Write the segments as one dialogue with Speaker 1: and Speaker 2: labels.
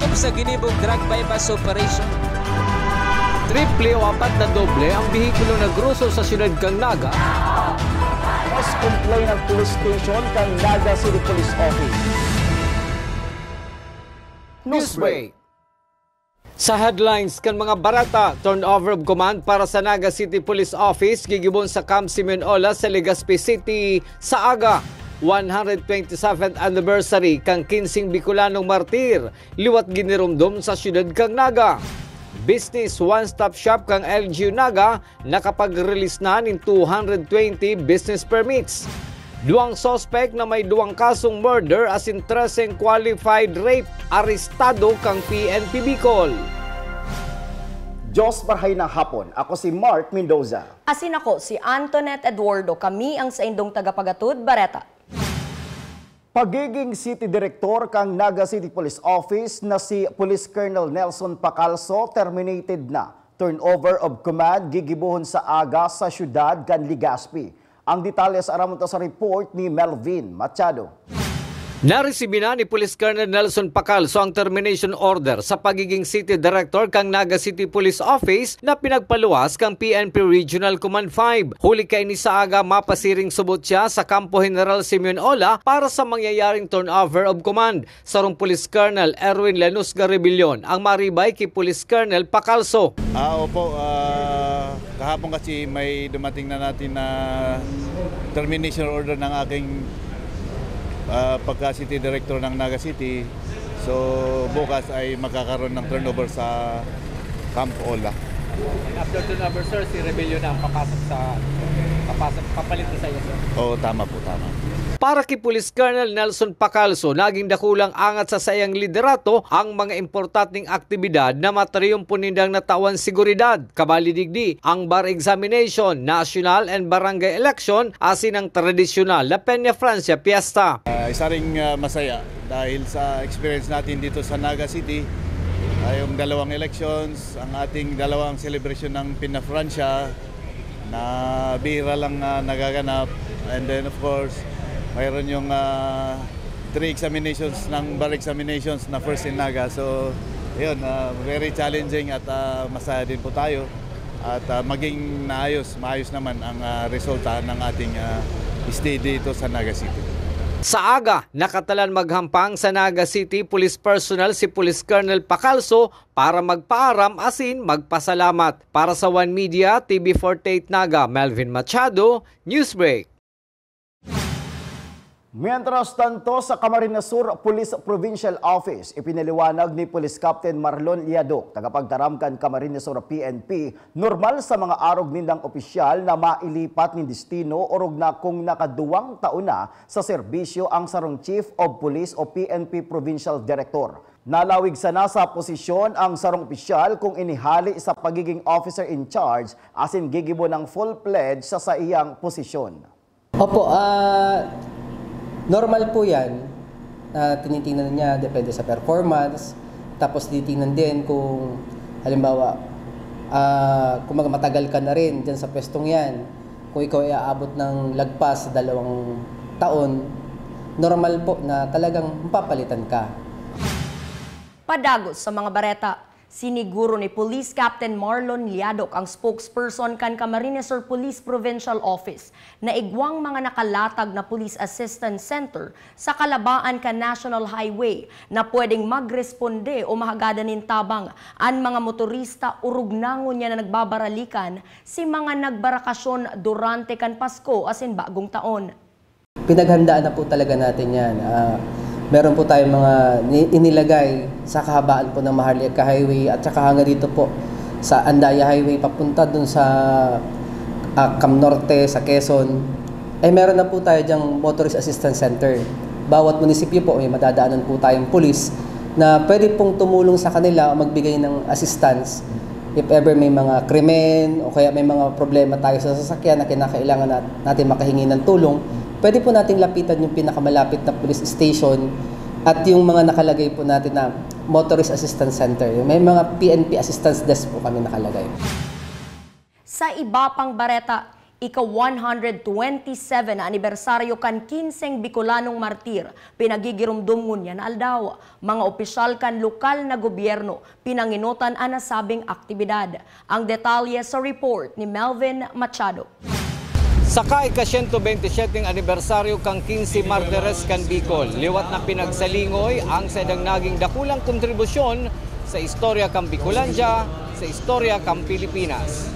Speaker 1: hukom sa ginibong drug bypass operation.
Speaker 2: Triple o 4 na doble ang bihikulong nagruso sa siyudad kang Naga.
Speaker 3: Mas complain ng police station kang Naga City Police Office.
Speaker 2: Newsbreak. Sa headlines kan mga barata, turnover of command para sa Naga City Police Office gigibon sa Camp Simeonola sa Legazpi City sa aga. 127th anniversary kang 15 Bicolanong martir, liwat ginirumdum sa siyudad kang Naga. Business one-stop shop kang LGU Naga nakapag-release na ng 220 business permits. Duang suspect na may duang kasong murder as in 13 qualified rape arestado kang PNP Bicol.
Speaker 3: Diyos barhay ng hapon. Ako si Mark Mendoza.
Speaker 4: Asin ako si Antoinette Eduardo. Kami ang sa indong tagapagatud Bareta.
Speaker 3: Pagiging City Director kang Naga City Police Office na si Police Colonel Nelson Pacalso terminated na. Turnover of command gigibuhon sa aga sa syudad kan Legazpi. Ang detalye sa aramonto sa report ni Melvin Machado.
Speaker 2: Naresibi na ni Police Colonel Nelson Pacalso ang termination order sa pagiging City Director kang Naga City Police Office na pinagpaluwas kang PNP Regional Command 5. Huli kay ni sa aga mapasiring subot siya sa Campo General Simeonola para sa mangyayaring turnover of command. Sarong Police Colonel Erwin Lanusga Rebellion ang maribay kay Police Colonel Pacalso.
Speaker 5: Opo, kahapon kasi may dumating na natin na termination order ng aking pagka-City Director ng Naga City. So bukas ay magkakaroon ng turnover sa Camp Ola.
Speaker 6: After turnover, sir, si Rebellion na ang papalit sa iyo, sir?
Speaker 5: Oo, tama po, tama.
Speaker 2: Para kay Police Colonel Nelson Pacalso, naging dakulang angat sa sayang liderato ang mga importanteng aktibidad na matariyong punindang natawan seguridad, kabalidigdi, ang bar examination, national and barangay election, asin ang tradisyonal na Peña Francia Fiesta.
Speaker 5: Isa ring masaya dahil sa experience natin dito sa Naga City, yung dalawang elections, ang ating dalawang celebration ng Peña Francia na bihira lang nagaganap, and then of course mayroon yung 3 examinations ng bar examinations na first in Naga. So yun, very challenging at masaya din po tayo at maging maayos naman ang resulta ng ating stay dito sa Naga City.
Speaker 2: Sa aga, nakatalan maghampang sa Naga City Police Personnel si Police Colonel Pacalso para magpaaram asin magpasalamat. Para sa One Media, TV48 Naga, Melvin Machado, Newsbreak.
Speaker 3: Mientras tanto, sa Camarines Sur Police Provincial Office, ipinaliwanag ni Police Captain Marlon Liadok, tagapagtaramkan Camarines Sur PNP, normal sa mga arog nindang opisyal na mailipat ni destino orog na kung nakaduwang taon na sa serbisyo ang sarong Chief of Police o PNP Provincial Director. Nalawig sa nasa posisyon ang sarong opisyal kung inihali sa pagiging officer in charge asin gigibo ng full pledge sa iyang posisyon.
Speaker 7: Opo, normal po yan. Tinitingnan niya, depende sa performance. Tapos tinitingnan din kung, halimbawa, kung matagal ka na rin dyan sa pwestong yan. Kung ikaw ay aabot ng lagpas sa 2 taon, normal po na talagang mapapalitan ka.
Speaker 4: Padagos sa mga bareta, siniguro ni Police Captain Marlon Liadok ang spokesperson kan Camarines Sur Police Provincial Office na igwang mga nakalatag na Police Assistance Center sa kalabaan kan National Highway na pwedeng magresponde o mahagadan tabang ang mga motorista urug nangon niya na nagbabaralikan si mga nagbarakasyon durante kan Pasko asin bagong taon.
Speaker 7: Pinaghandaan na po talaga natin yan. Meron po tayong mga inilagay sa kahabaan po ng Maharlika Highway at saka hanggang dito po sa Andaya Highway papunta dun sa Cam Norte, sa Quezon. Ay meron na po tayo dyang Motorist Assistance Center. Bawat munisipyo po may madadaanan po tayong pulis na pwede pong tumulong sa kanila o magbigay ng assistance if ever may mga krimen o kaya may mga problema tayo sa sasakyan na kinakailangan natin makahingi ng tulong. Pwede po nating lapitan yung pinakamalapit na police station at yung mga nakalagay po natin na Motorist Assistance Center. May mga PNP Assistance Desk po kami nakalagay.
Speaker 4: Sa iba pang bareta, ika-127 na anibersaryo kan 15 Bicolanong martir, pinagigirumdum ngunyan aldaw. Mga opisyal kan lokal na gobyerno, pinanginutan ang nasabing aktibidad. Ang detalye sa report ni Melvin Machado.
Speaker 2: Sa ika-127 anibersaryo kang 15 Martires kan Bicol, liwat na pinagsalingoy ang sedang naging dakulang kontribusyon sa istorya kang Bicolandia, sa istorya kang Pilipinas.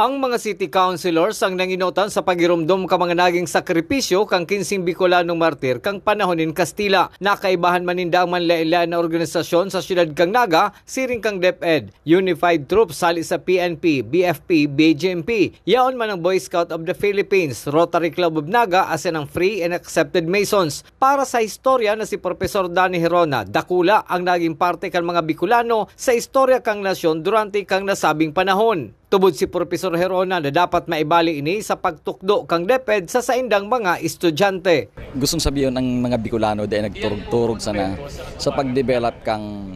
Speaker 2: Ang mga city councilors ang nanginutan sa pagirumdum ka mga naging sakripisyo kang 15 Bicolanong martir kang panahonin Kastila. Nakaibahan maninda ang manlaila na organisasyon sa siyudad kang Naga, siring kang DepEd, Unified Troops sali sa PNP, BFP, BJMP, yaon man ang Boy Scout of the Philippines, Rotary Club of Naga asin ang Free and Accepted Masons. Para sa istorya na si Profesor Danny Herona, dakula ang naging parte kang mga Bicolano sa istorya kang nasyon durante kang nasabing panahon. Tubod si Profesor Herona na dapat maibali ini sa pagtukdo kang DepEd sa saindang mga estudyante.
Speaker 8: Gustong sabihin ng mga Bicolano dahil nagturog-turog sana sa pag-develop kang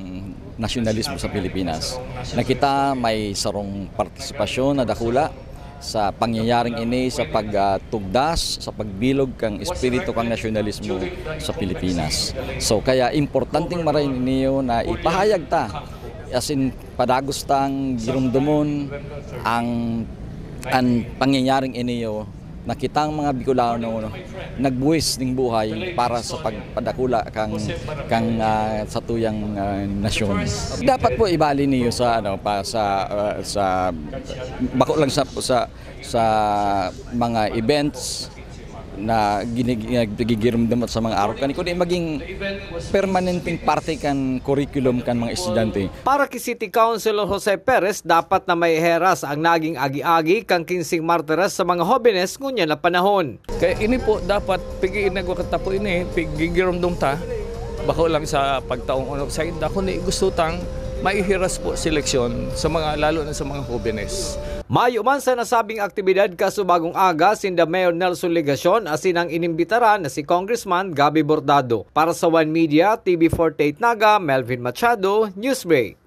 Speaker 8: nasyonalismo sa Pilipinas. Nakita may sarong partisipasyon na dakula sa pangyayaring ini sa pagtugdas, sa pagbilog kang espiritu kang nasyonalismo sa Pilipinas. So kaya importanteng marahin niyo na ipahayag ta asin padagos tang girumdumon ang pangyayaring iniyo nakitang mga Bicolano nagbuwis ng buhay para sa pagpadakula kang sa tuyang nasyon. Dapat po ibali niyo sa sa bako lang sa mga events na ginigirimdam sa mga araw kaniko di maging permanenteng parte kan curriculum kan mga estudyante.
Speaker 2: Para kay City Councilor Jose Perez, dapat na may heras ang naging agi-agi kang 15 Martires sa mga jóvenes ngunya na panahon.
Speaker 6: Kaya ini po dapat pigiin na katapo ini, pigigiramdom ta, bako lang sa pagtaong unok sa inda, kundi gusto tang maihiras po seleksyon sa mga, lalo na sa mga jóvenes.
Speaker 2: Mayo man sa nasabing aktibidad kasubagong aga sinda Mayor Nelson Legacion asin ang inimbitara na si Congressman Gabby Bordado. Para sa One Media, TV48 Naga, Melvin Machado, Newsbreak.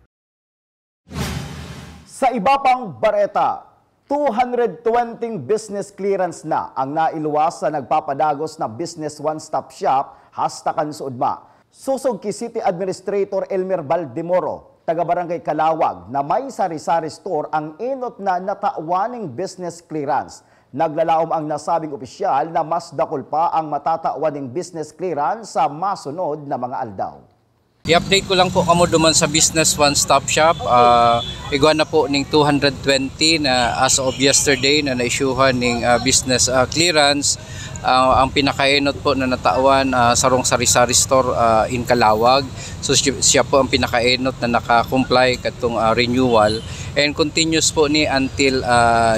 Speaker 3: Sa iba pang bareta, 220 business clearance na ang nailuwas sa nagpapadagos na Business One-Stop Shop, hastakan suudma. Susog ki City Administrator Elmer Baldemoro, taga-barangay Kalawag, na may sari-sari store ang inot na nataawaning business clearance. Naglalaom ang nasabing opisyal na mas dakol pa ang matataawaning business clearance sa masunod na mga aldaw.
Speaker 9: I-update ko lang po kamo duman sa Business One-Stop Shop. Igwa na po ning 220 na as of yesterday na na-issuehan ning business clearance. Ang pinakainot po na natawan sarong sari-sari store in Kalawag. So siya po ang pinakainot na naka-comply katong renewal and continuous po ni until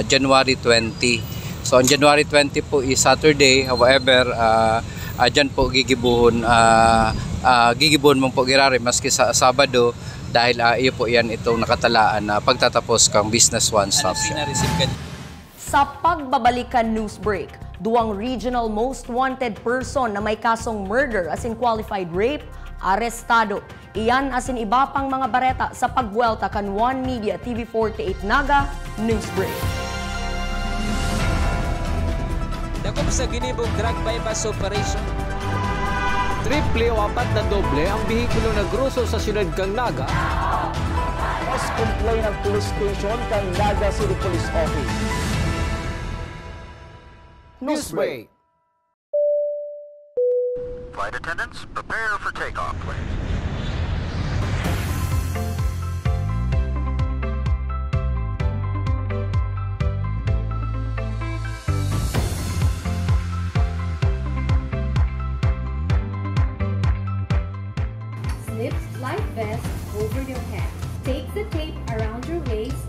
Speaker 9: January 20. So on January 20 po is Saturday. However, dyan po gigibuhon mong po girari maski sa Sabado dahil iyo po yan itong nakatalaan na pagtatapos kang Business One-Stop Shop.
Speaker 4: Sa pagbabalikan news break, duwang regional most wanted person na may kasong murder as in qualified rape, arestado. Iyan as in iba pang mga bareta sa pagwelta kan One Media TV48 Naga News Break.
Speaker 1: Dakop sa ginibong drug bypass operation.
Speaker 2: Triple o apat na doble ang bihikulo na gruso sa siyudad kang Naga.
Speaker 3: Mas complain ng police station kang Naga City Police Office.
Speaker 2: Newsbreak.
Speaker 10: Flight attendants, prepare for takeoff, please.
Speaker 11: Slip life vest over your head. Take the tape around your waist.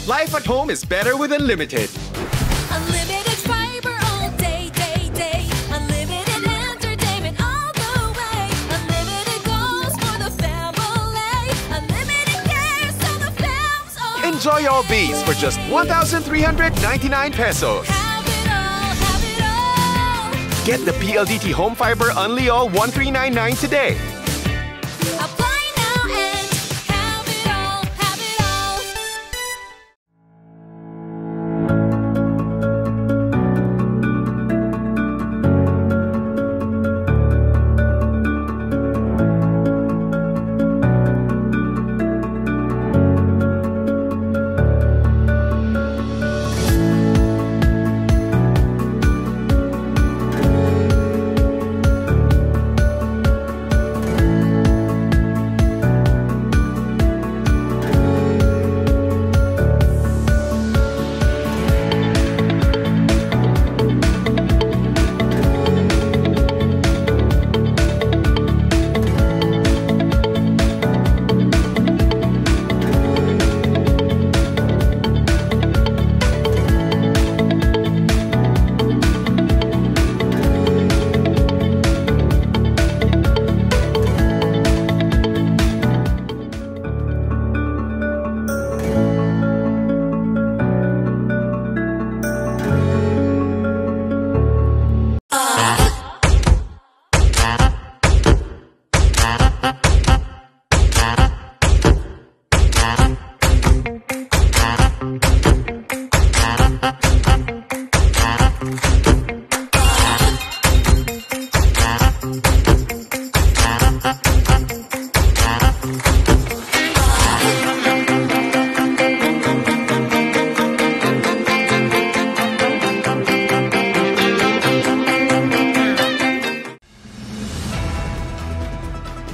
Speaker 12: Life at home is better with Unlimited.
Speaker 13: Unlimited fiber all day, day, day. Unlimited entertainment all the way. Unlimited goals for the family. Unlimited care so the fams all
Speaker 12: Enjoy all these for just 1,399 pesos.
Speaker 13: have it all, have it all.
Speaker 12: Get the PLDT Home Fiber Unli All 1399 today.
Speaker 13: Apply now and have it all, have it all.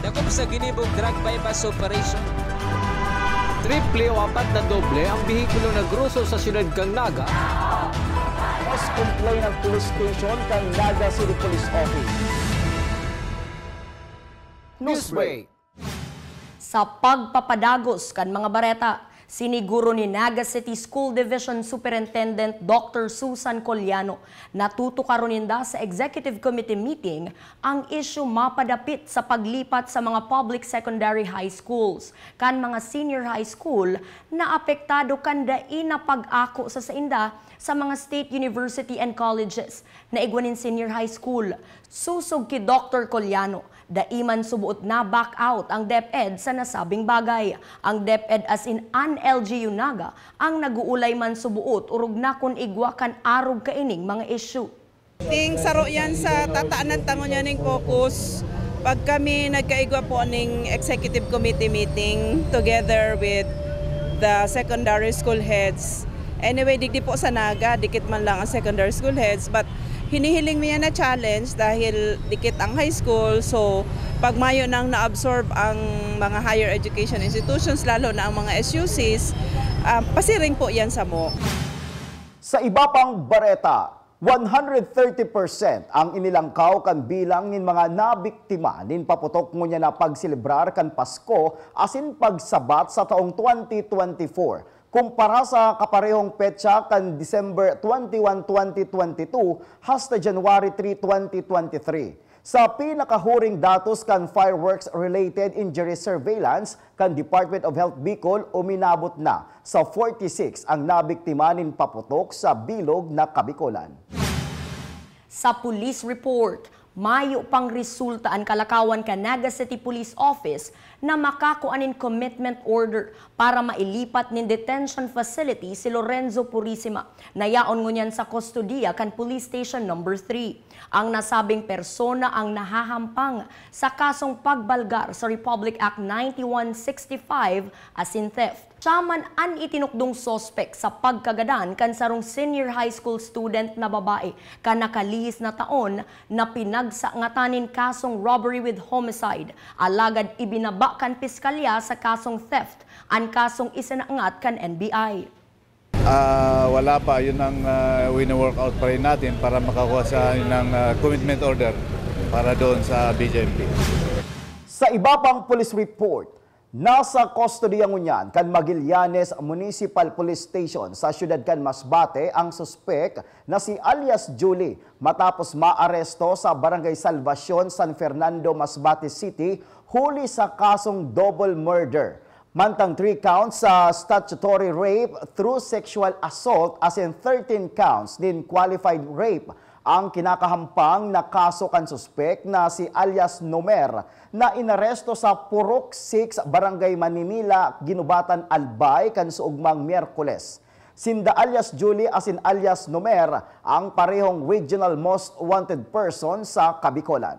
Speaker 1: Dakop sa ginibong drug bypass operation.
Speaker 2: Triple o apat na doble ang bihikulo na gruso sa siyudad kang Naga.
Speaker 3: Mas complain ng police station kang Naga City Police Office.
Speaker 2: Newsbreak.
Speaker 4: Sa pagpapadagos kan mga bareta, siniguro ni Naga City School Division Superintendent Dr. Susan Collano na tutukaroninda sa Executive Committee meeting ang issue mapadapit sa paglipat sa mga public secondary high schools kan mga senior high school na apektado kan dain na pag-ako sa sainda sa mga state university and colleges na igwanin senior high school. Susog ki Dr. Collano, daiman subuot na back out ang DepEd sa nasabing bagay. Ang DepEd as in an LGU Naga ang naguulay man subuot urog na kun igwa kan arog kaining mga issue.
Speaker 14: Ting saro yan sa tataanan tangon yan ng focus pag kami nagkaigwa po ng Executive Committee meeting together with the secondary school heads. Anyway, digdi po sa Naga, dikit man lang ang secondary school heads, but hinihiling mo yan na challenge dahil dikit ang high school, so pag mayo nang na-absorb ang mga higher education institutions, lalo na ang mga SUCs, pasiring po yan sa mo.
Speaker 3: Sa iba pang bareta, 130% ang inilangkaw kan bilang nin mga nabiktima nin paputok ngunya na pagsilibrar kan Pasko asin pagsabat sa taong 2024. Kumpara sa kaparehong petsa kan December 21, 2022 hasta January 3, 2023. Sa pinakahuring datos kan fireworks-related injury surveillance kan Department of Health Bicol, uminabot na sa 46 ang nabiktima nin paputok sa bilog na Kabikolan.
Speaker 4: Sa police report, mayo pang resulta ang kalakawan ka Naga City Police Office na makakuanin commitment order para mailipat nin detention facility si Lorenzo Purisima na yaon ngunyan sa kustodiya kan Police Station No. 3. Ang nasabing persona ang nahahampang sa kasong pagbalgar sa Republic Act 9165 as in theft. Siya man an itinukdong sospek sa pagkagadan kan sarong senior high school student na babae ka nakalihis na taon na pinagsangatanin kasong robbery with homicide. Alagad ibinaba kan piskalya sa kasong theft ang kasong isinaangat kan NBI.
Speaker 5: Wala pa, yun ang wino-work out pa rin natin para makakuha sa ng commitment order para doon sa BJMP.
Speaker 3: Sa iba pang police report, Nasa kustodiya ngunyan kan Magallanes Municipal Police Station sa siyudad kan Masbate ang suspek na si alias Julie matapos maaresto sa Barangay Salvacion, San Fernando, Masbate City huli sa kasong double murder. Mantang 3 counts sa statutory rape through sexual assault as in 13 counts din qualified rape ang kinakahampang na kaso kan suspek na si alias Nomer na inaresto sa Purok 6, Barangay Maninila, Ginubatan, Albay kan suugmang Miyerkules. Sinda alias Julie as in alias Nomer ang parehong regional most wanted person sa Kabicolan.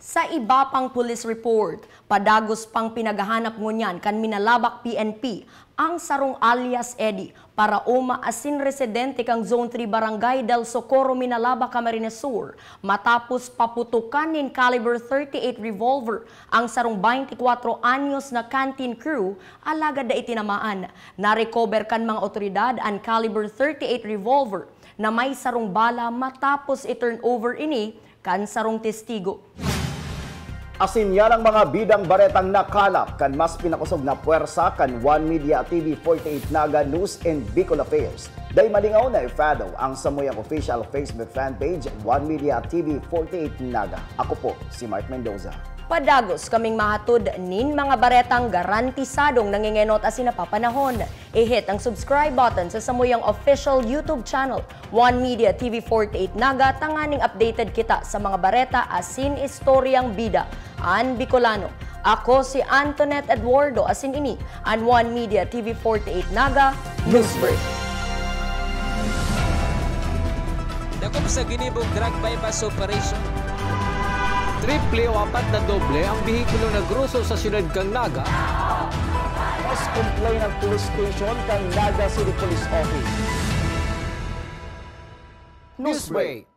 Speaker 4: Sa iba pang police report, padagos pang pinagahanap ngunyan kan Minalabak PNP ang sarong alias Eddie para uma asin residente kang Zone 3 Barangay del Socorro, Minalabak, Camarines Sur matapos paputukan nin caliber 38 revolver ang sarong 24 anyos na canteen crew alagad da itinamaan. Na-recover kan mga otoridad ang caliber 38 revolver na may sarong bala matapos i-turn over ini kan sarong testigo.
Speaker 3: Asin yan ang mga bidang baretang nakalap kan mas pinakusog na puwersa kan One Media TV 48 Naga News and Bicol Affairs. Day malingaw na i-follow ang samuyang official Facebook fan page One Media TV 48 Naga. Ako po si Mark Mendoza.
Speaker 4: Padagos kaming mahatod nin mga baretang garantisadong nangingenot asin napapanahon. I-hit ang subscribe button sa samuyang official YouTube channel One Media TV 48 Naga, tanganing updated kita sa mga bareta asin istoryang bida an Bicolano. Ako si Antoinette Eduardo asin ini an One Media TV 48 Naga Newsbreak.
Speaker 1: Dakop sa ginibong drug bypass operation.
Speaker 2: Triple o 4 na doble ang bihikulo na gruso sa siyudad kang Naga.
Speaker 3: Mas complain ng police station kang Naga City Police Office.
Speaker 2: Newsbreak.